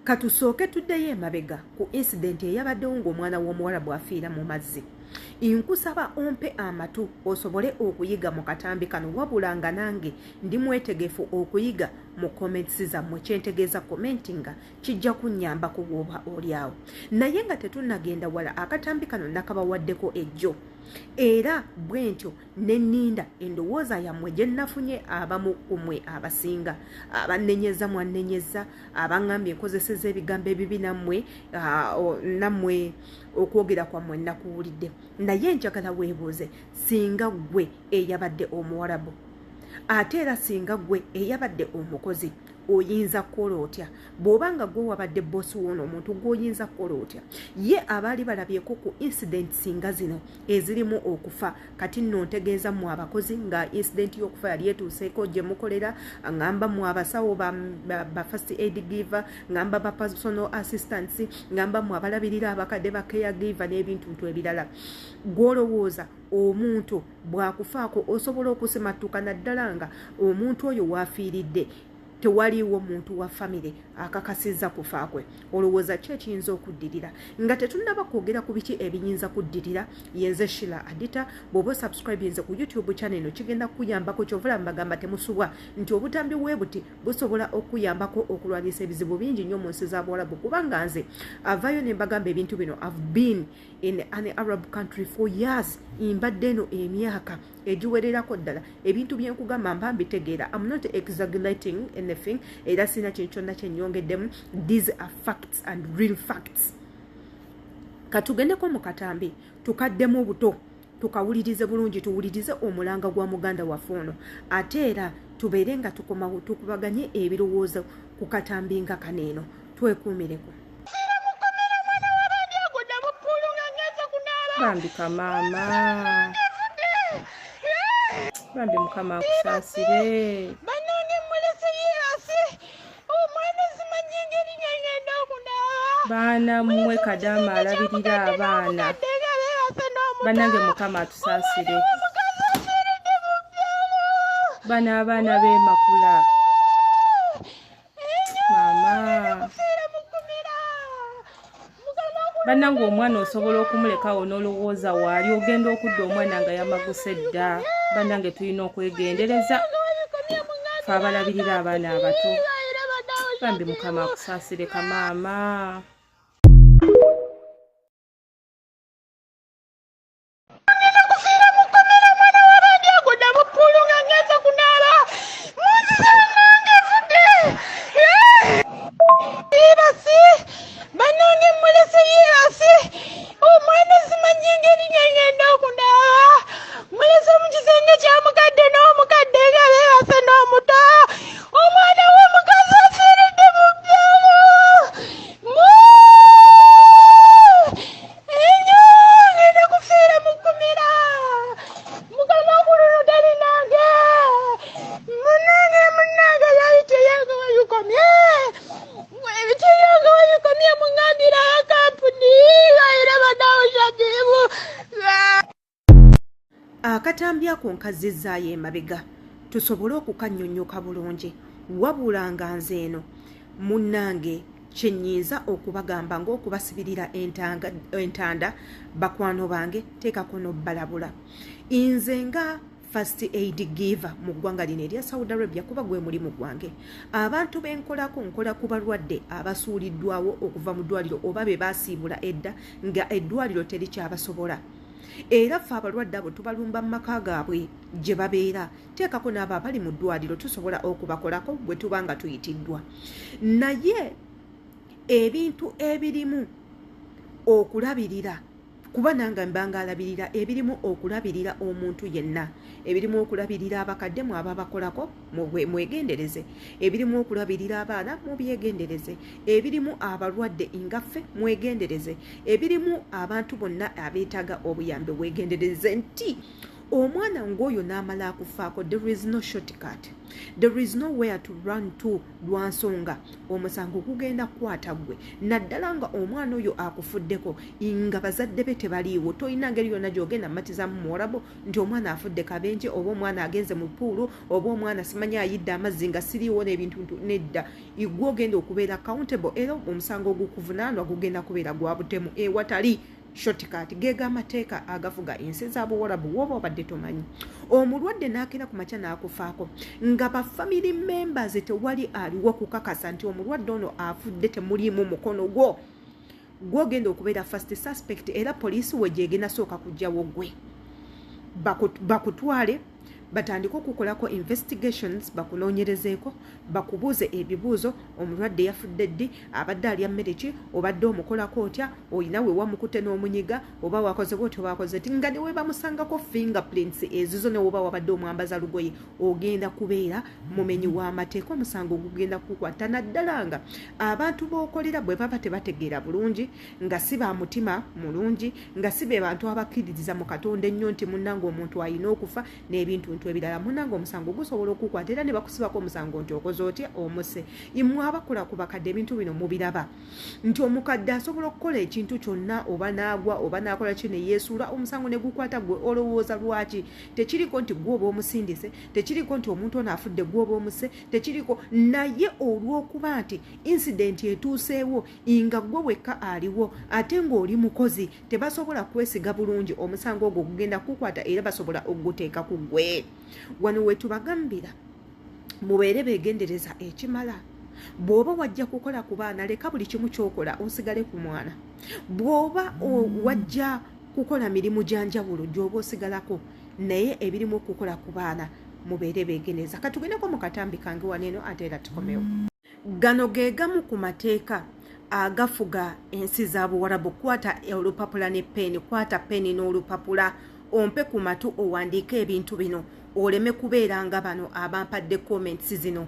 Katusooke tuddeyo emabega ku incident eyabaddewo ng'omwana w'omuwala bw'afiira mu mazzi. Nkusaba ompe amatu osobole okuyiga mu katambi kano, wabula nga nange ndi mwetegefu okuyiga mu comments zammwe. Kyentegeeza commentinga kijja kunnyamba ku bw'oba oli awo. Naye nga tetunnagenda wala, akatambi kano nakabawaddeko ejjo. Era bwe ntyo ne nninda endowooza yammwe gye nafunye abamu ku mmwe abasinga. Abannenyeza mwannenyeza, abaŋŋambye nkozeseza ebigambo ebibi nammwe okwogera kwammwe nakuwulidde. Naye njagala weebuuze, singa ggwe eyabadde Omuwarabu, ate era singa ggwe eyabadde omukozi, oyinza kukola otya? Bw'obanga gwe wabadde bossi w'ono omuntu gw'oyinza kukola otya? Ye abaali balabyeko ku incident singa zino ezirimu okufa, kati nno ntegeeza mu abakozi nga incident y'okufa yali etuuseeko gye mukolera, ngamba mu abasawo ba first aid giver, ngamba ba personal assistants, ngamba mu abalabirira abakadde ba caregiver n'ebintu ebirala. Gw'olowooza omuntu bw'akufaako osobola okusimattuka naddala nga omuntu oyo waafiiridde tewaliwo muntu wa family akakasizza kufa kwe? Olowooza ki ekiyinza okuddirira? Nga tetunnaba kwogera ku biki ebiyinza kuddirira, yenze Shila Adita. Bw'oba subscribinze ku YouTube channel kigenda kuyambako, kyovula mbagamba temusubwa nti obutambi weebuti busobola okuyambako okulwanyisa ebizibu bingi nnyo mu nsi z'Abawarabu, kubanga nze avayo ne mbagamba ebintu bino. I've been in an Arab country for years. Mbadde eno emyaka egiwererako ddala. Ebintu bye nkugamba mba mbitegeera. I'm not exaggerating anything. Era sina kintu kyonna kye nnyongeddemu. These are facts and real facts. Katugendeko mu katambi tukaddemu buto, tukawulirize bulungi, tuwulirize omulanga gwa muganda waffe ono, ate era tubeere nga tukomawo tukubaganye ebirowoozo ku katambi nga kaneeno. Twekuumireko. Bambi kamama, bambi mukama akusaasire. Baana mmwe Kadama alabirira abaana. Banange mukama atusaasire. Bana abaana b'emakula. Mama. Banange omwana osobola okumulekawo n'olowooza waali ogenda okudda omwana nga yamaguse dda. Banange tulina okwegendereza fe abalabirira abaana abato. Bambi mukama akusaasire kamaama. Akatambi ako nkazizzaayo emabega tusobole okukannyonnyoka bulungi, wabula nga nze eno munnange kye nnyinza okubagamba ng'okubasibirira entanda bakwano bange teekako n'obbalabula. Nze nga first aid giver mu ggwanga lino erya Saudi Arabia, kuba gwe mulimu gwange. Abantu benkolako nkola ku balwadde abasuuliddwawo okuva mu ddwaliro oba be baasiibula edda nga eddwaliro terikyabasobola. Era ffe abalwadde abo tubalumba mu maka gaabwe gye babeera. Teekako n'abo abali mu ddwaliro tusobola okubakolako bwe tuba nga tuyitiddwa. Naye ebintu ebirimu okulabirira, kuba nange mbanga alabirira ebirimu okulabirira omuntu yenna, ebirimu okulabirira abakadde mu ababakolako mwegendereze, ebirimu okulabirira abaana mubyegendereze, ebirimu abalwadde ngaffe mwegendereze, ebirimu abantu bonna abeetaga obuyambe bwegendereze, nti omwana ng'oyo n'amala akufaako there is no shortcut, there is nowhere to run to lwansonga omusango gugenda kukwata gwe naddala nga omwana oyo akufuddeko nga bazadde be tebaliiwo tolina ngeri yonna gy'ogenda mmatizaamu muwalabo nti omwana afudde kabenje oba omwana agenze mu puulu oba omwana simanyi ayidde amazzi nga siriiwo n'ebintu nedda igwe ogenda okubeera accountable era omusango ogukuvunaanwa gugenda kubeera gwa butemu ewatali shortcut geega amateeka agafuga ensi z'abuwalabu woba obadde tomanyi omulwadde n'akera ku makya n'akufaako nga bafamily members tewali aliwo kukakasa nti omulwadde ono afudde temuliimu mukono gwo gwogenda okubeera first suspect era poliisi wegyegenda sooka kujjawo gwe bakutwale batandika okukolako investigations bakunoonyerezeeko bakubuuze ebibuuzo omulwadde yafudde ddi abadde alya mmere ki obadde omukolako otya olina we wamukute n'omunyiga oba wakoze bwoti wakoze ti nga ne we bamusangako fingerprints ezizo ne woba wabadde omwambaza lugoye ogenda kubeera mumenyi w'amateeka omusango gugenda kukwata naddala nga abantu b'okolera bwe baba tebategeera bulungi nga si ba mutima mulungi nga si be bantu abakkiririza mu katonda ennyo nti munnanga omuntu alina okufa n'ebintu ebirala munanga omusango gusobola okukwata era ne bakusibako omusango nti okoze otya omuse imwe abakola ku bakadde ebintu bino mubiraba nti omukadde asobola okukola ekintu kyonna oba naagwa oba nakola ki ne yeesuula omusango ne gukwata gwe olowooza lwaki tekiriko nti gwe oba omusindise tekiriko nti omuntu ono afudde gwe oba omuse tekiriko naye olw'okuba nti incident etuuseewo nga gwe wekka aliwo ate ng'oli mukozi tebasobola kwesiga bulungi omusango ogwo gugenda kukwata era basobola okuguteeka ku gwe wano wetubagambira mubeere beegendereza ekimala bw'oba wajja kukola ku baana leka buli kimu kyokola osigale ku mwana bw'oba wajja kukola mirimu gyanjawulo gy'oba osigalako naye ebirimu okukola ku baana mubeere beegendereza katugendeko mu katambi kange waneeno ate era tukomewo gano ge gamu ku mateeka agafuga ensi z'abuwalabu kwata olupapula ne peeni kwata peeni n'olupapula ompe ku matu owandiika ebintu bino oleme kubeera nga bano abampadde comments zino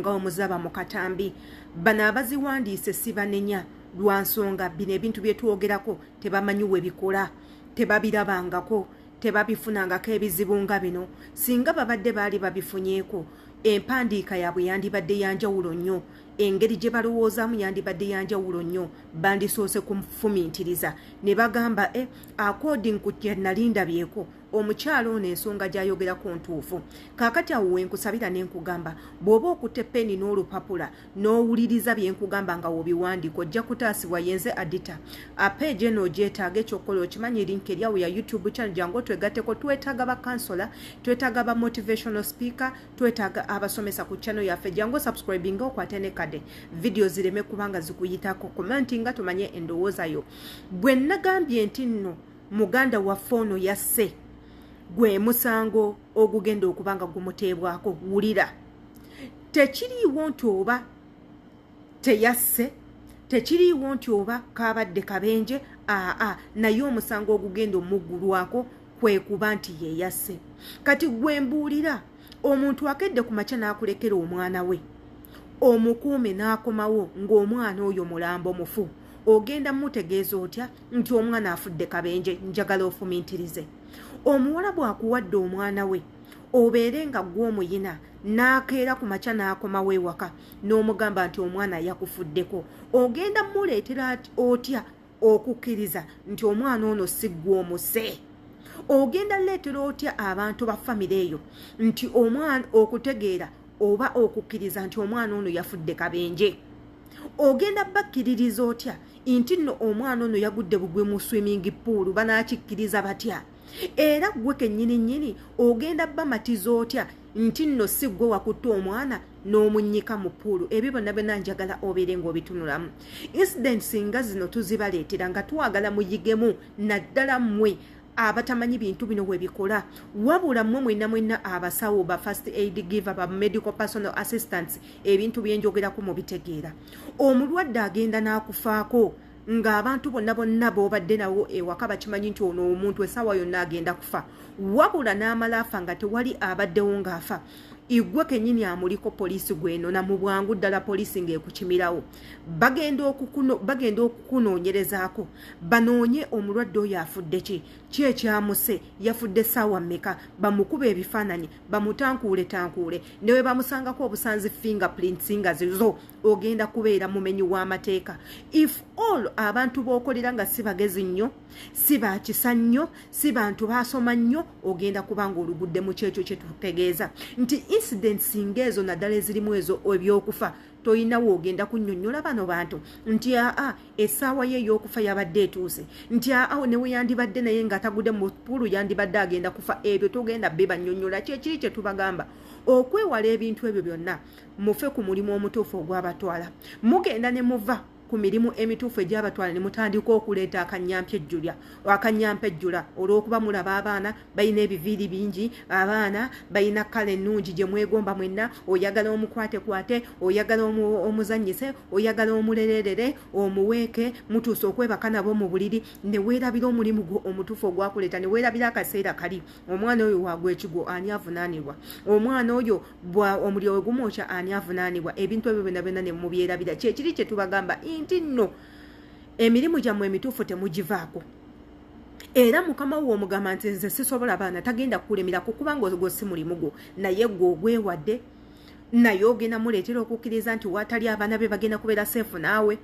nga omuzaba mu katambi bano abaziwandiise si banenya lwa nsonga bino ebintu bye twogerako tebamanyi we bikola tebabirabangako tebabifunangako ebizibu nga bino singa babadde baali babifunyeeko empandiika yaabwe yandibadde yanjawulo nnyo engeri gye balowoozaamu yandibadde yanjawulo nnyo bandisoose kumufumintiriza ne bagamba according ku kye nalindabyeko omukyalo ono ensonga gy'ayogerako ntuufu kaakati awo wenkusabira ne nkugamba bw'oba okutte peeni n'olupapula n'owuliriza bye nkugamba nga wobiwandiika ojja kutaasibwa yenze adita apeegi eno ogyetaaga ekyokukola okimanyi linki eryawo ya youtube channel jangu twegatteko twetaaga bakansola twetaaga ba motivational speaker twetaaga abasomesa ku channel yaffe jangu subscribinga okwate ne kade video zireme kubanga zikuyitako commenti nga tumanye endowoozayo bwe nagambye nti nno muganda waffe ono yasse gwe musango ogugenda okubanga gumuteebwako wulira tekiriiwo nti oba teyasse tekiriiwo nti oba kabadde kabenje naye omusango ogugenda omuggulwako kwe kuba nti ye yasse kati gwe mbuulira omuntu akedde ku makya n'akulekera omwana we omukuume n'akomawo ng'omwana oyo mulambo mufu ogenda mutegeeza otya nti omwana afudde kabenje njagala ofumintirize omuwala bw'akuwadde omwana we obeere nga gw'omuyina n'akeera ku makya n'akomawo ewaka n'omugamba nti omwana yakufuddeko ogenda muleetera otya okukkiriza nti omwana ono si gw'omuse ogenda leetera otya abantu ba famire eyo nti omwana okutegeera oba okukkiriza nti omwana ono yafudde kabenje ogenda bakkiririza otya nti nno omwana ono yagudde bugwe mu swimming pool banaakikkiriza batya era gwe kennyini ogenda bamatiza otya nti nno si gwe wakutte omwana n'omunnyika mu puulu ebyo byonna byonna njagala obeere ng'obitunulamu incidents nga zino tuzibaleetera nga twagala muyigemu naddala mmwe abatamanyi bintu bino we bikola wabula mmwe mwenna abasawo ba first aid giver ba medical personal assistants ebintu byenjogerako mu bitegeera omulwadde agenda n'akufaako ng'abantu bonna b'obadde nawo ewaka bakimanyi nti ono omuntu essaawa yonna agenda kufa wabula n'amala afa nga tewali abaddewo ng'afa igwe kennyini amuliko poliisi gwenona mu bwangu ddala poliisi ng'ekukimirawo bagenda okukunoonyerezaako banoonye omulwadde oyo afudde ki ki ekyamuse yafudde ssaawa mmeka bamukuba ebifaananyi bamutankuule ne bwe bamusangako obusanzi fingerprints nga zizo ogenda kubeera mumenyi w'amateeka. If all abantu b'okolera nga si bagezi nnyo si bakisa nnyo si bantu baasoma nnyo ogenda kuba ng'olugudde mu kyekyo kye tutegeeza nti incidents ng'ezo naddala ezirimu ezo ebyokufa toyina woogenda kunnyonnyola bano bantu nti essaawa ye ey'okufa yabadde etuuse nti ne we yandibadde naye ng'atagudde mu pulu yandibadde agenda kufa. Ebyo togenda bibannyonnyola kyekiri kye tubagamba okwewala ebintu ebyo byonna mufe ku mulimu omutuufu ogwabatwala mugenda ne muva ku mirimu emituufu egy'abatwala ne mutandika okuleeta akanyampejjula olw'okuba mulaba abaana balina ebiviiri bingi abaana balina kkala ennungi gye mwegomba mwenna oyagala omukwatekwate oyagala omuzannyise oyagala omulererere omuweeke mutuuse okwebaka nabo mu buliri ne weerabira omulimu gwo omutuufu ogwakuleeta ne weerabira akaseera kali omwana oyo wagwekigo ani avunaanibwa omwana oyo omuliro we gumwokya ani avunaanibwa ebintu ebyo byonna ne mubyerabira kyekiri kye tubagamba nti nno emirimu gyammwe emituufu temugivaako era mukama wo omugamba nti nze sisobola baana tagenda kukulemerako kubanga ogwo si mulimu gwo naye gwe ogwewadde naye ogenda muleetera okukkiriza nti watali abaana be bagenda kubeera seefu naawe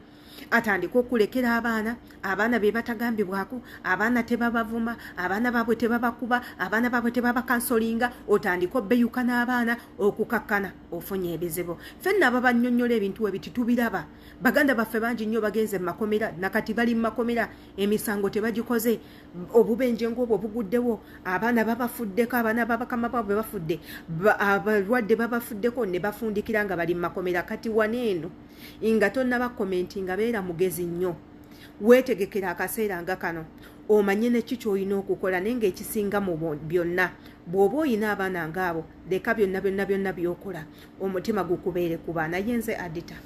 atandika okulekera abaana be batagambibwako abaana tebabavuma abaana baabwe tebabakuba abaana baabwe tebabakansolinga otandika obbeyuka n'abaana okukakkana ofunye ebizibu ffenna babannyonnyola ebintu we biti tubiraba baganda baffe bangi nnyo bagenze mu makomera nakati bali mu makomera emisango tebagikoze obubenje ng'obwo buguddewo abaana babafuddeko abaana babakama baabwe bafudde abalwadde babafuddeko ne bafundikira nga bali mu makomera kati waneeno nga tonnaba komenti nga beera mugezi nnyo weetegekera akaseera nga kano omanye ne ki ky'olina okukola naye ng'ekisinga mu byonna bw'oba oyina abaana ng'abo leka byonna by'okola omutima gukubeere ku baana ye nze Adita.